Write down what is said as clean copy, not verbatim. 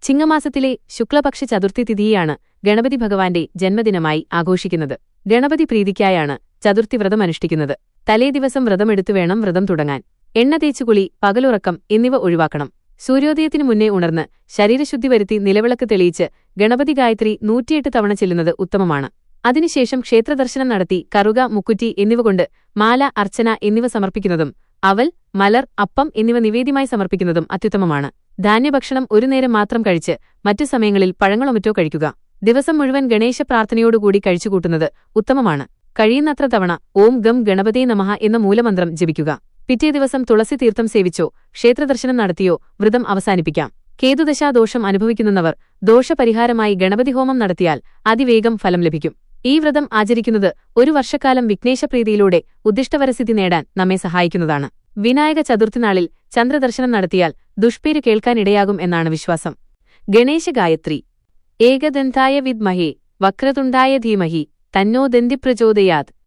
ചിങ്ങമാസത്തിലെ ശുക്ലപക്ഷ ചതുർത്ഥി തിഥിയാണ് ഗണപതി ഭഗവാന്റെ ജന്മദിനമായി ആഘോഷിക്കുന്നത്. ഗണപതി പ്രീതിക്കായാണ് ചതുർത്ഥി വ്രതം അനുഷ്ഠിക്കുന്നത്. തലേദിവസം വ്രതമെടുത്തു വേണം വ്രതം തുടങ്ങാൻ. എണ്ണ തേച്ചുകുളി, പകലുറക്കം എന്നിവ ഒഴിവാക്കണം. സൂര്യോദയത്തിനു മുന്നേ ഉണർന്ന് ശരീരശുദ്ധി വരുത്തി നിലവിളക്ക് തെളിയിച്ച് ഗണപതി ഗായത്രി 108 തവണ ചെല്ലുന്നത് ഉത്തമമാണ്. അതിനുശേഷം ക്ഷേത്രദർശനം നടത്തി കറുക, മുക്കുറ്റി എന്നിവ കൊണ്ട് മാല, അർച്ചന എന്നിവ സമർപ്പിക്കുന്നതും അവൽ, മലർ, അപ്പം എന്നിവ നിവേദ്യമായി സമർപ്പിക്കുന്നതും അത്യുത്തമമാണ്. ധാന്യഭക്ഷണം ഒരു നേരം മാത്രം കഴിച്ച് മറ്റു സമയങ്ങളിൽ പഴങ്ങളോ മറ്റോ കഴിക്കുക. ദിവസം മുഴുവൻ ഗണേശ പ്രാർത്ഥനയോടുകൂടി കഴിച്ചുകൂട്ടുന്നത് ഉത്തമമാണ്. കഴിയുന്നത്ര തവണ ഓം ഗം ഗണപതേ നമഃ എന്ന മൂലമന്ത്രം ജപിക്കുക. പിറ്റേ ദിവസം തുളസി തീർത്ഥം സേവിച്ചോ ക്ഷേത്രദർശനം നടത്തിയോ വ്രതം അവസാനിപ്പിക്കാം. കേതുദശാദോഷം അനുഭവിക്കുന്നവർ ദോഷപരിഹാരമായി ഗണപതി ഹോമം നടത്തിയാൽ അതിവേഗം ഫലം ലഭിക്കും. ഈ വ്രതം ആചരിക്കുന്നത് ഒരു വർഷക്കാലം വിഘ്നേശപ്രീതിയിലൂടെ ഉദ്ദിഷ്ടവരസിദ്ധി നേടാൻ നമ്മെ സഹായിക്കുന്നതാണ്. വിനായക ചതുർത്ഥിനാളിൽ ചന്ദ്രദർശനം നടത്തിയാൽ ദുഷ്പേര് കേൾക്കാനിടയാകും എന്നാണ് വിശ്വാസം. ഗണേശ ഗായത്രി. ഏകദന്തായ വിദ്മഹേ വക്രതുണ്ടായ ധീമഹി തന്നോ ദന്തി പ്രചോദയാത്.